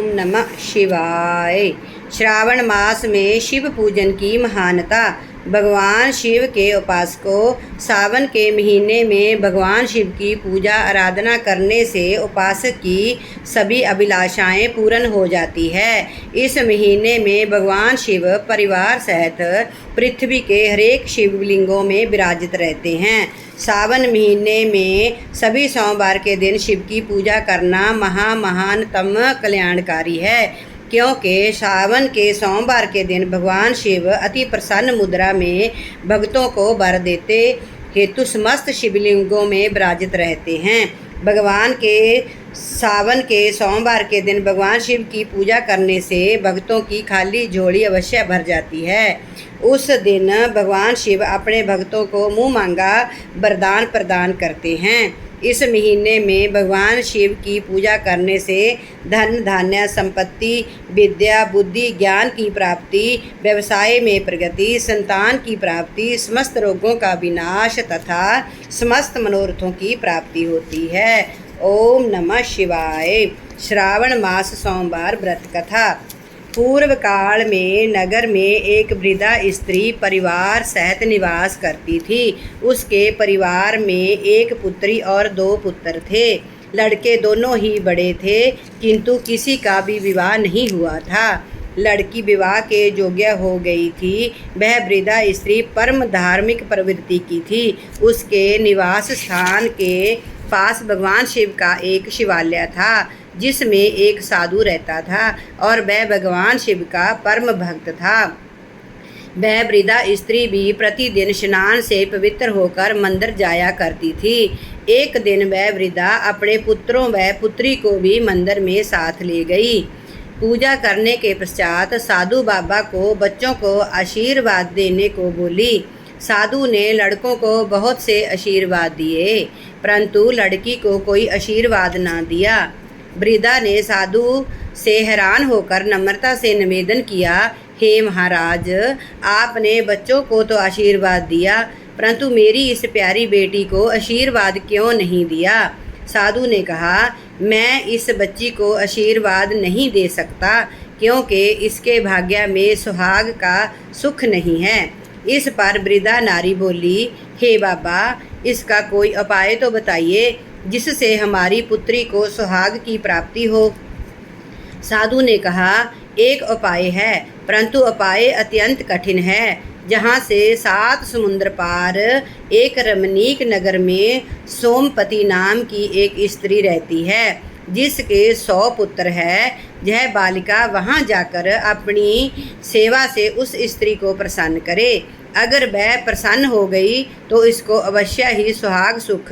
ओम नमः शिवाय। श्रावण मास में शिव पूजन की महानता। भगवान शिव के उपासकों, सावन के महीने में भगवान शिव की पूजा आराधना करने से उपासक की सभी अभिलाषाएं पूर्ण हो जाती है। इस महीने में भगवान शिव परिवार सहित पृथ्वी के हरेक शिवलिंगों में विराजित रहते हैं। सावन महीने में सभी सोमवार के दिन शिव की पूजा करना महानतम कल्याणकारी है, क्योंकि सावन के सोमवार के दिन भगवान शिव अति प्रसन्न मुद्रा में भक्तों को वर देते हेतु समस्त शिवलिंगों में विराजित रहते हैं। भगवान के सावन के सोमवार के दिन भगवान शिव की पूजा करने से भक्तों की खाली झोली अवश्य भर जाती है। उस दिन भगवान शिव अपने भक्तों को मुँह मांगा वरदान प्रदान करते हैं। इस महीने में भगवान शिव की पूजा करने से धन धान्य संपत्ति, विद्या बुद्धि ज्ञान की प्राप्ति, व्यवसाय में प्रगति, संतान की प्राप्ति, समस्त रोगों का विनाश तथा समस्त मनोरथों की प्राप्ति होती है। ओम नमः शिवाय। श्रावण मास सोमवार व्रत कथा। पूर्व काल में नगर में एक वृद्धा स्त्री परिवार सहित निवास करती थी। उसके परिवार में एक पुत्री और 2 पुत्र थे। लड़के दोनों ही बड़े थे, किंतु किसी का भी विवाह नहीं हुआ था। लड़की विवाह के योग्य हो गई थी। वह वृद्धा स्त्री परम धार्मिक प्रवृत्ति की थी। उसके निवास स्थान के पास भगवान शिव का एक शिवालय था, जिसमें एक साधु रहता था और वह भगवान शिव का परम भक्त था। वह वृद्धा स्त्री भी प्रतिदिन स्नान से पवित्र होकर मंदिर जाया करती थी। एक दिन वह वृद्धा अपने पुत्रों व पुत्री को भी मंदिर में साथ ले गई। पूजा करने के पश्चात साधु बाबा को बच्चों को आशीर्वाद देने को बोली। साधु ने लड़कों को बहुत से आशीर्वाद दिए, परंतु लड़की को कोई आशीर्वाद ना दिया। वृद्धा ने साधु से हैरान होकर नम्रता से निवेदन किया, हे महाराज, आपने बच्चों को तो आशीर्वाद दिया, परंतु मेरी इस प्यारी बेटी को आशीर्वाद क्यों नहीं दिया? साधु ने कहा, मैं इस बच्ची को आशीर्वाद नहीं दे सकता, क्योंकि इसके भाग्य में सुहाग का सुख नहीं है। इस पर वृद्धा नारी बोली, हे बाबा, इसका कोई उपाय तो बताइए, जिससे हमारी पुत्री को सुहाग की प्राप्ति हो। साधु ने कहा, एक उपाय है, परंतु उपाय अत्यंत कठिन है। जहाँ से 7 समुद्र पार एक रमणीक नगर में सोमपति नाम की एक स्त्री रहती है, जिसके 100 पुत्र है। यह बालिका वहाँ जाकर अपनी सेवा से उस स्त्री को प्रसन्न करे। अगर वह प्रसन्न हो गई तो इसको अवश्य ही सुहाग सुख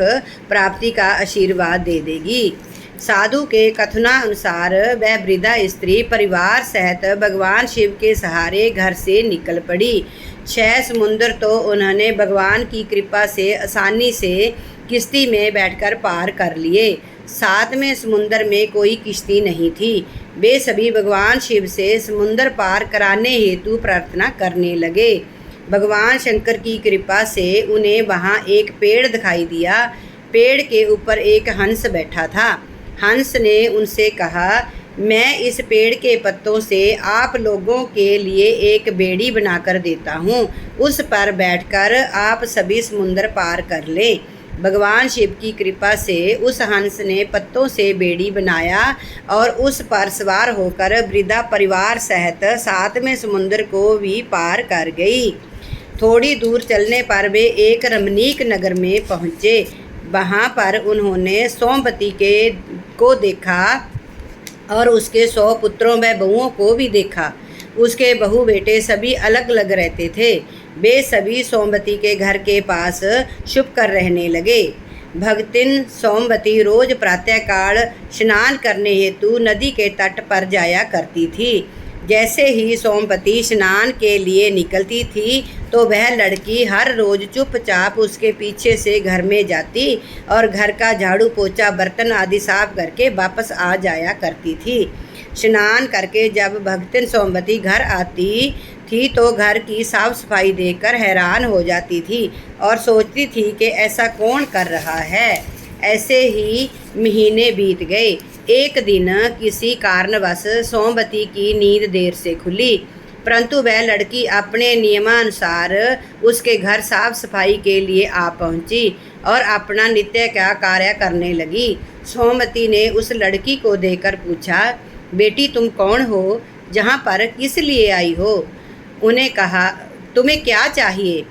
प्राप्ति का आशीर्वाद दे देगी। साधु के कथनानुसार वह वृद्धा स्त्री परिवार सहित भगवान शिव के सहारे घर से निकल पड़ी। 6 समुद्र तो उन्होंने भगवान की कृपा से आसानी से किश्ती में बैठकर पार कर लिए। 7वें समुद्र में कोई किश्ती नहीं थी। वे सभी भगवान शिव से समुद्र पार कराने हेतु प्रार्थना करने लगे। भगवान शंकर की कृपा से उन्हें वहाँ एक पेड़ दिखाई दिया। पेड़ के ऊपर एक हंस बैठा था। हंस ने उनसे कहा, मैं इस पेड़ के पत्तों से आप लोगों के लिए एक बेड़ी बनाकर देता हूँ। उस पर बैठकर आप सभी समुद्र पार कर लें। भगवान शिव की कृपा से उस हंस ने पत्तों से बेड़ी बनाया और उस पर सवार होकर वृद्धा परिवार सहित 7वें समुद्र को भी पार कर गई। थोड़ी दूर चलने पर वे एक रमणीक नगर में पहुँचे। वहाँ पर उन्होंने सोमपति को देखा और उसके 100 पुत्रों व बहुओं को भी देखा। उसके बहू बेटे सभी अलग अलग रहते थे। वे सभी सोमवती के घर के पास छुप कर रहने लगे। भगतिन सोमवती रोज प्रातःकाल स्नान करने हेतु नदी के तट पर जाया करती थी। जैसे ही सोमवती स्नान के लिए निकलती थी तो वह लड़की हर रोज चुपचाप उसके पीछे से घर में जाती और घर का झाड़ू पोछा बर्तन आदि साफ करके वापस आ जाया करती थी। स्नान करके जब भगतिन सोमवती घर आती थी तो घर की साफ सफाई देखकर हैरान हो जाती थी और सोचती थी कि ऐसा कौन कर रहा है। ऐसे ही महीने बीत गए। एक दिन किसी कारणवश सोमवती की नींद देर से खुली, परंतु वह लड़की अपने नियमानुसार उसके घर साफ सफाई के लिए आ पहुंची और अपना नित्य का कार्य करने लगी। सोमवती ने उस लड़की को देखकर पूछा, बेटी तुम कौन हो, जहाँ पर किस लिए आई हो? उन्हें कहा, तुम्हें क्या चाहिए?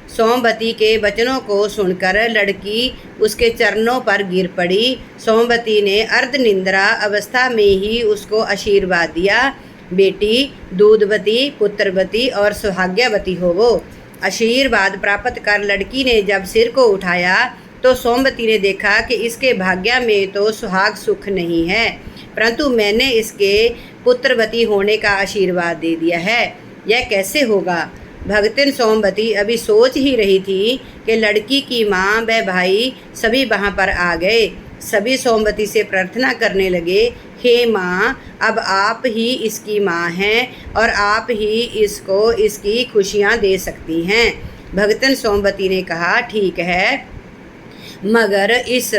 सोमवती के वचनों को सुनकर लड़की उसके चरणों पर गिर पड़ी। सोमवती ने अर्धनिद्रा अवस्था में ही उसको आशीर्वाद दिया, बेटी दूधवती, पुत्रवती और सुहाग्यवती होवो। आशीर्वाद प्राप्त कर लड़की ने जब सिर को उठाया तो सोमवती ने देखा कि इसके भाग्य में तो सुहाग सुख नहीं है, परंतु मैंने इसके पुत्रवती होने का आशीर्वाद दे दिया है। यह कैसे होगा? भगतिन सोमवती अभी सोच ही रही थी कि लड़की की माँ व भाई सभी वहाँ पर आ गए। सभी सोमवती से प्रार्थना करने लगे, हे माँ, अब आप ही इसकी माँ हैं और आप ही इसको इसकी खुशियाँ दे सकती हैं। भगतिन सोमवती ने कहा, ठीक है, मगर इस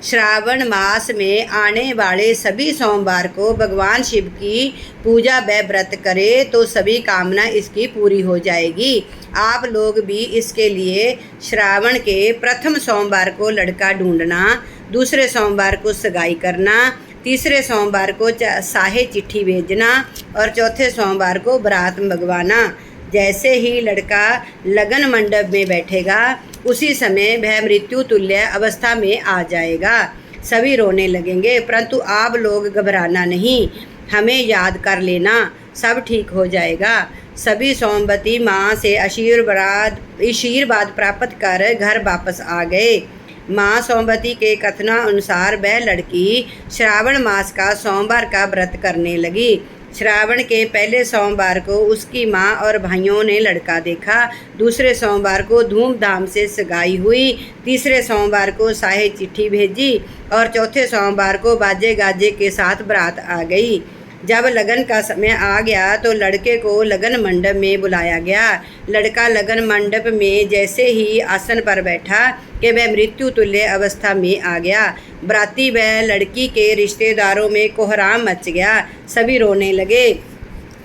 श्रावण मास में आने वाले सभी सोमवार को भगवान शिव की पूजा व व्रत करे तो सभी कामना इसकी पूरी हो जाएगी। आप लोग भी इसके लिए श्रावण के प्रथम सोमवार को लड़का ढूंढना, दूसरे सोमवार को सगाई करना, तीसरे सोमवार को साहे चिट्ठी भेजना और चौथे सोमवार को बारात मंगवाना। जैसे ही लड़का लगन मंडप में बैठेगा उसी समय वह मृत्यु तुल्य अवस्था में आ जाएगा। सभी रोने लगेंगे, परंतु आप लोग घबराना नहीं, हमें याद कर लेना, सब ठीक हो जाएगा। सभी सोमवती माँ से आशीर्वाद प्राप्त कर घर वापस आ गए। माँ सोमवती के कथनानुसार वह लड़की श्रावण मास का सोमवार का व्रत करने लगी। श्रावण के पहले सोमवार को उसकी माँ और भाइयों ने लड़का देखा, दूसरे सोमवार को धूमधाम से सगाई हुई, तीसरे सोमवार को साहे चिट्ठी भेजी और चौथे सोमवार को बाजे गाजे के साथ बारात आ गई। जब लगन का समय आ गया तो लड़के को लगन मंडप में बुलाया गया। लड़का लगन मंडप में जैसे ही आसन पर बैठा कि वह मृत्यु तुल्य अवस्था में आ गया। बराती व लड़की के रिश्तेदारों में कोहराम मच गया, सभी रोने लगे।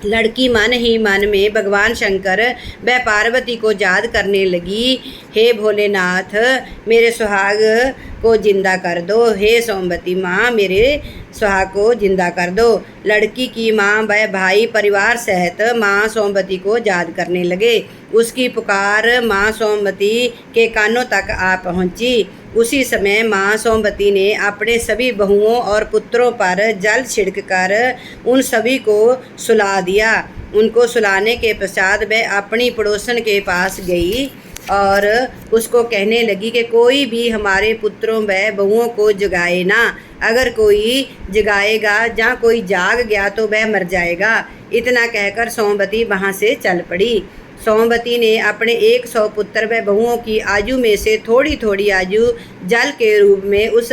लड़की मन ही मन में भगवान शंकर व पार्वती को याद करने लगी, हे भोलेनाथ, मेरे सुहाग को जिंदा कर दो, हे सोमवती माँ, मेरे सुहाग को जिंदा कर दो। लड़की की माँ व भाई परिवार सहित माँ सोमवती को याद करने लगे। उसकी पुकार माँ सोमवती के कानों तक आ पहुँची। उसी समय माँ सोमवती ने अपने सभी बहुओं और पुत्रों पर जल छिड़क कर उन सभी को सुला दिया। उनको सुलाने के पश्चात वह अपनी पड़ोसन के पास गई और उसको कहने लगी कि कोई भी हमारे पुत्रों व बहुओं को जगाए ना, अगर कोई जगाएगा या कोई जाग गया तो वह मर जाएगा। इतना कहकर सोमवती वहाँ से चल पड़ी। सोमवती ने अपने 100 पुत्र व बहुओं की आयु में से थोड़ी थोड़ी आयु जल के रूप में उस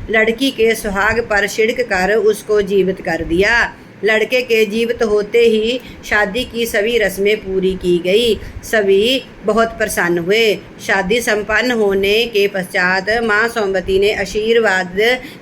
लड़की के सुहाग पर छिड़क कर उसको जीवित कर दिया। लड़के के जीवित होते ही शादी की सभी रस्में पूरी की गई। सभी बहुत प्रसन्न हुए। शादी संपन्न होने के पश्चात माँ सोमवती ने आशीर्वाद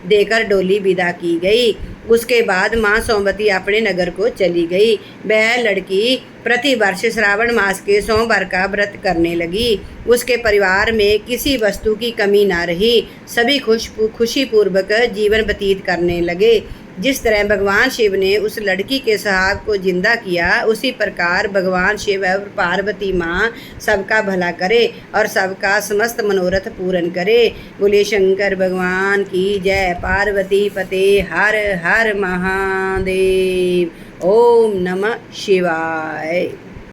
देकर डोली विदा की गई। उसके बाद माँ सोमवती अपने नगर को चली गई। वह लड़की प्रतिवर्ष श्रावण मास के सोमवार का व्रत करने लगी। उसके परिवार में किसी वस्तु की कमी ना रही। सभी खुशीपूर्वक जीवन व्यतीत करने लगे। जिस तरह भगवान शिव ने उस लड़की के सुहाग को जिंदा किया, उसी प्रकार भगवान शिव और पार्वती माँ सबका भला करे और सबका समस्त मनोरथ पूर्ण करे। बोले शंकर भगवान की जय। पार्वती पते हर हर महादेव। ओम नमः शिवाय।